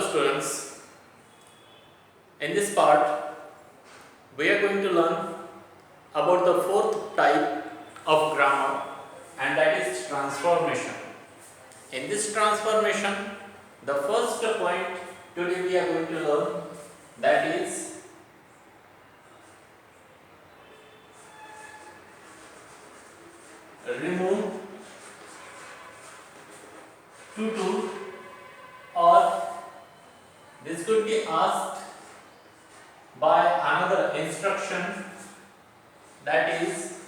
students, in this part we are going to learn about the fourth type of grammar, and that is transformation. In this transformation, the first point today we are going to learn, that is remove to, or this could be asked by another instruction, that is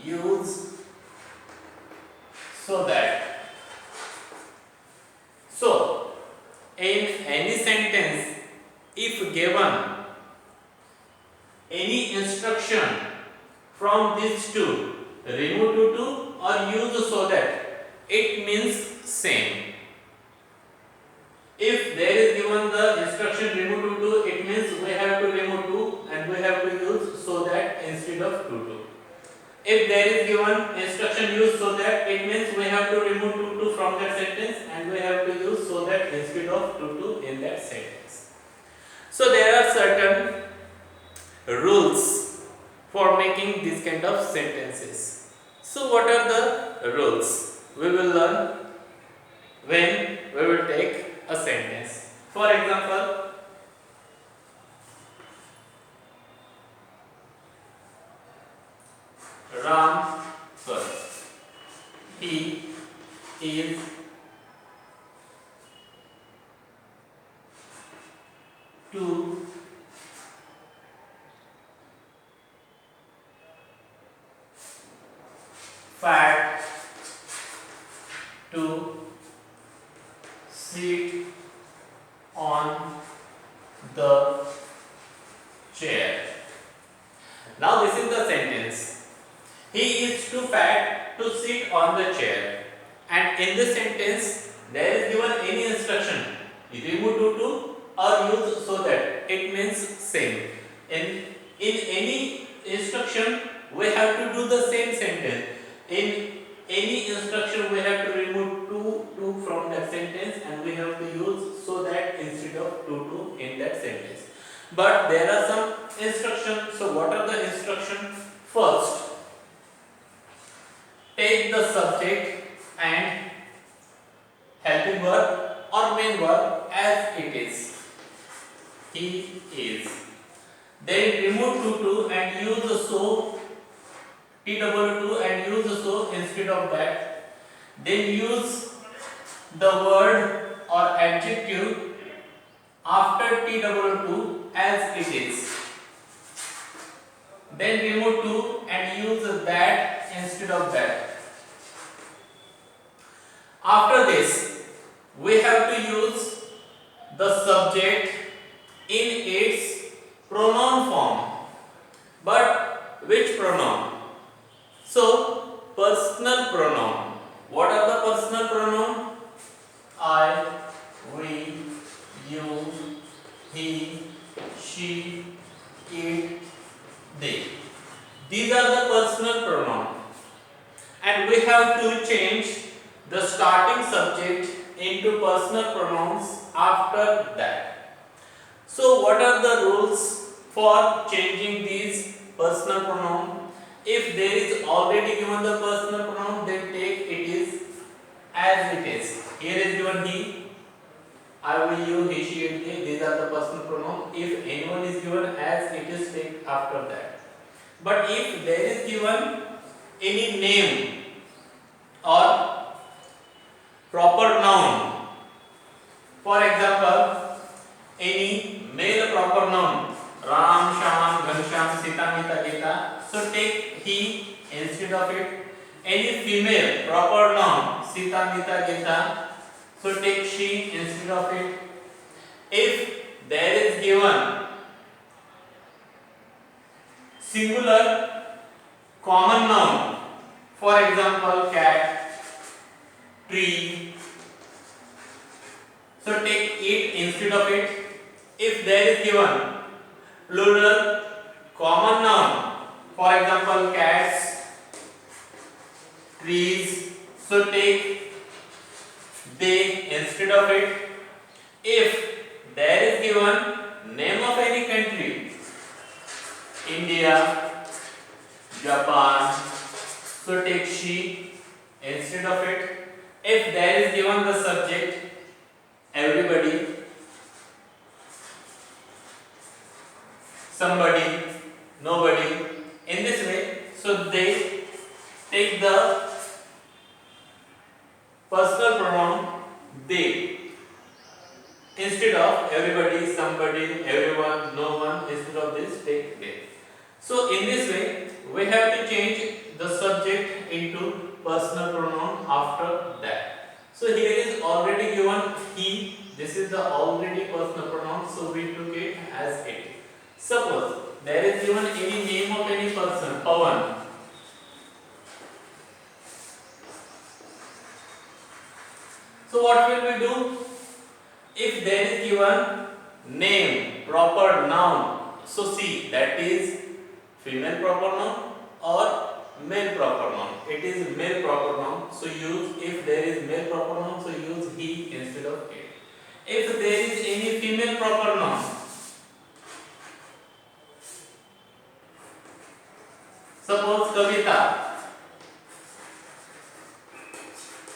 use so that. So in any sentence, if given any instruction from these two, remove to or use so that, it means same. If there is given the instruction remove to, it means we have to remove to and we have to use so that instead of to. If there is given instruction use so that, it means we have to remove to from that sentence and we have to use so that instead of to in that sentence. So there are certain rules for making these kind of sentences. So what are the rules? We will learn when we will take a sentence. For example, Ram, he is too fat to sit on the chair. Now this is the sentence. He is too fat to sit on the chair. And in this sentence, there is given any instruction, remove to or use so that, it means same. In any instruction, we have to do the same sentence. In any instruction, we have to remove to from that sentence and we have to use so that instead of to in that sentence. But there are some instructions. So what are the instructions? First, take the subject and helping verb or main verb as it is. He is. Then remove to and use so, TW2 and use so instead of that. Then use the word or adjective after TW2 as it is. Then remove to and use that instead of that. After this, we have to use the subject in its pronoun form. But which pronoun? So, personal pronoun. What are the personal pronoun? I, we, you, he, she, it, they. These are the personal pronouns. And we have to change the starting subject into personal pronouns after that. So what are the rules for changing these personal pronouns? If there is already given the personal pronoun, then take it is as it is. Here is given he, I, we, you, he, she, it, they. These are the personal pronouns. If anyone is given as it is, take after that. But if there is given any name or proper noun, for example, any male proper noun, Ram, Sham, Ghansham, Sita, Mita, Gita, so take he instead of it. Any female proper noun, Sita, Mita, Gita, so take she instead of it. If there is given singular common noun, for example, cat, tree, so take it instead of it. If there is given plural common noun, for example, cats, trees, so take they instead of it. if there is given name of any country, India, Japan, so take she instead of it. If there is given the subject, everybody, somebody, nobody, in this way, so they take the personal pronoun they instead of everybody, somebody, everyone, no one, instead of this take they. So in this way we have to change the subject into personal pronoun after that. So here is already given he, this is the already personal pronoun, so we took it as it. Suppose there is given any name of any person, Pawan. So what will we do? If there is given name, proper noun, so see that is female proper noun or male proper noun. It is male proper noun, so use, if there is male proper noun, so use he instead of it. If there is any female proper noun, suppose Kavita,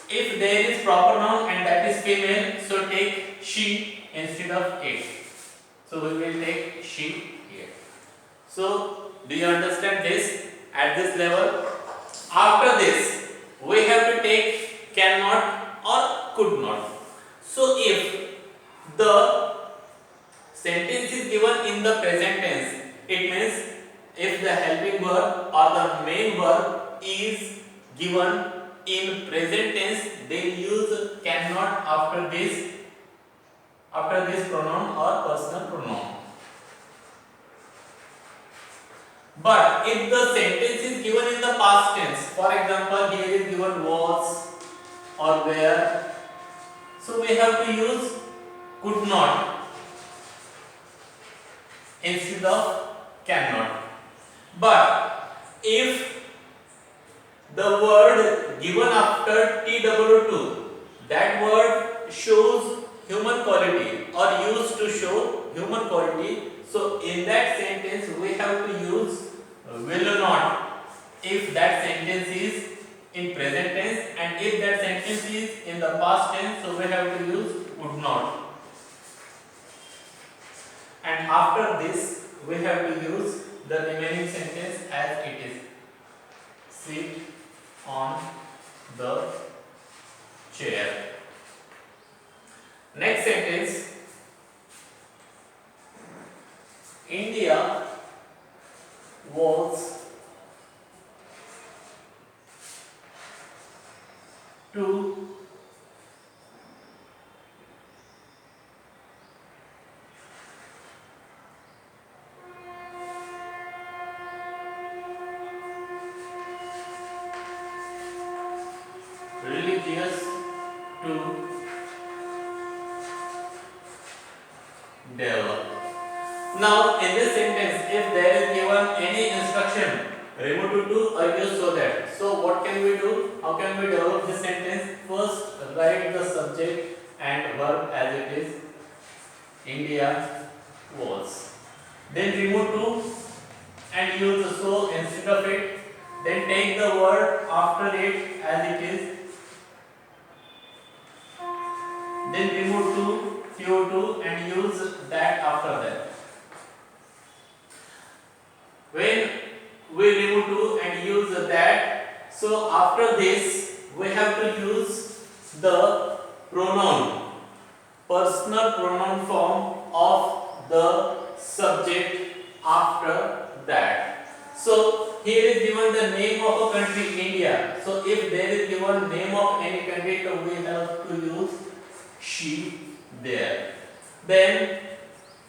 if there is proper noun and that is female, so take she instead of it. So we will take she here. So do you understand this at this level? After this, we have to take cannot or could not. So if the sentence is given in the present tense, it means if the helping verb or the main verb is given in present tense, they use cannot after this pronoun or personal pronoun. But if the sentence is given in the past tense, for example here is given was or were, so we have to use could not instead of cannot. But if the word given after TWO2, that word shows human quality or used to show human quality, so in that sentence we have to use will not if that sentence is in present tense, and if that sentence is in the past tense, so we have to use would not. And after this we have to use the remaining sentence as it is. Sit on the chair. Next sentence. India was to religious to develop. Now in this sentence, if there is given any instruction, remove to do or use so that. So what can we do? How can we develop this sentence? First write the subject and verb as it is. India was. Then remove to and use so instead of it. Then take the word after it as it is. Then remove to CO2 and use that after that. When we remove to and use that, so after this we have to use the pronoun, personal pronoun form of the subject after that. So here is given the name of a country, India. So if there is given name of any country, so we have to use she there. Then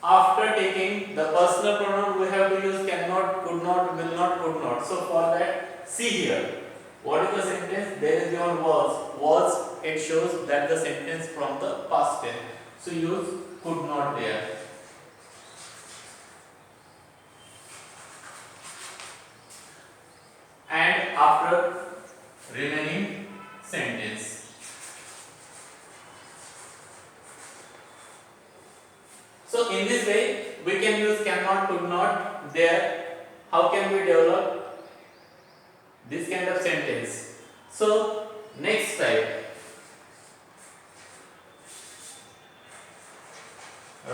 after taking the personal pronoun, we have to use cannot, could not, will not, could not. So for that, see here. What is the sentence? There is given was. Was, it shows that the sentence from the past tense. So use could not there. And after remaining sentence. So in this way we can use cannot, could not there. How can we develop this kind of sentence? So next type,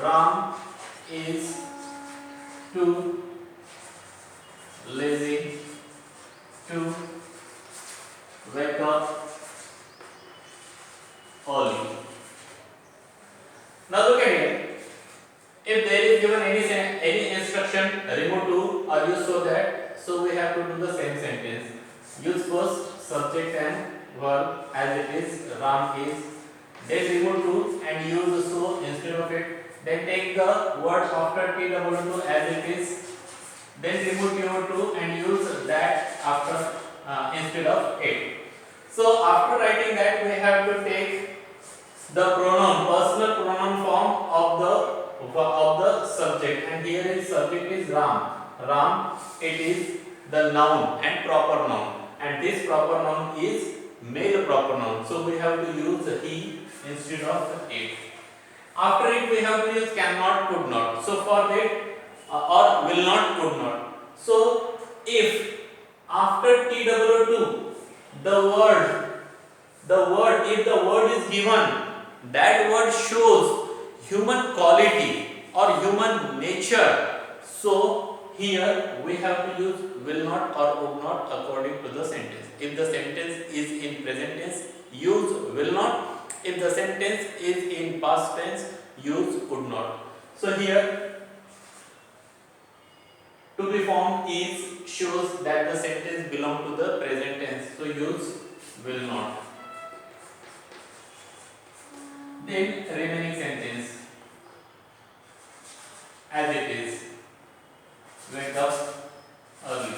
Ram is too lazy to wake up early. Now look at it. If there is given any instruction, remove to or use so that, so we have to do the same sentence. Use first subject and verb as it is, Ram is. Then remove to and use so instead of it. Then take the word after TW2 as it is. Then remove TO2 and use that after instead of it. So after writing that, we have to take the pronoun, personal pronoun form of the subject, and here is subject is Ram. Ram, it is the noun and proper noun, and this proper noun is male proper noun. So we have to use he instead of it. After it we have to use cannot, could not. So for that or will not, could not. So if after TW2 if the word is given, that word shows human quality or human nature. So here we have to use will not or would not according to the sentence. If the sentence is in present tense, use will not. If the sentence is in past tense, use would not. So here to be formed is shows that the sentence belong to the present tense. So use will not. Then remaining sentence as it is, wake up early.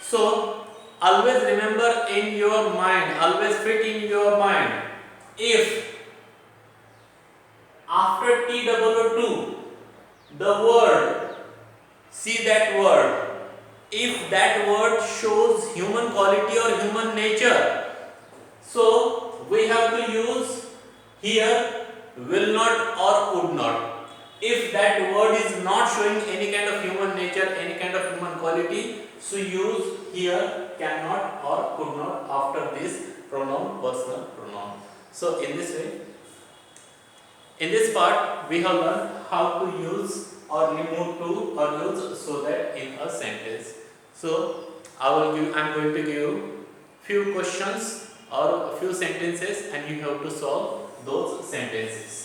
So always remember in your mind, always fit in your mind, if after TW2 the word, see that word, if that word shows human quality or human nature, so we have to use here will not or would not. If that word is not showing any kind of human nature, any kind of human quality, so use here cannot or could not after this pronoun, personal pronoun. So in this way, in this part we have learned how to use or remove to or use so that in a sentence. So I'm going to give few questions or a few sentences and you have to solve those sentences.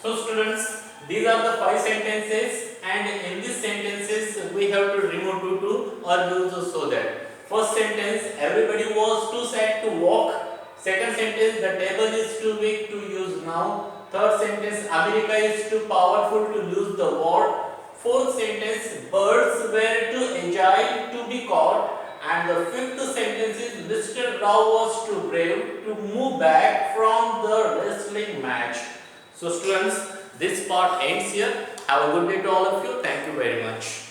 So students, these are the 5 sentences, and in these sentences we have to remove to or use so that. First sentence, everybody was too sad to walk. Second sentence, the table is too big to use now. Third sentence, America is too powerful to lose the war. Fourth sentence, birds were too agile to be caught. And the fifth sentence is, Mr. Rao was too brave to move back from the wrestling match. So students, this part ends here. Have a good day to all of you. Thank you very much.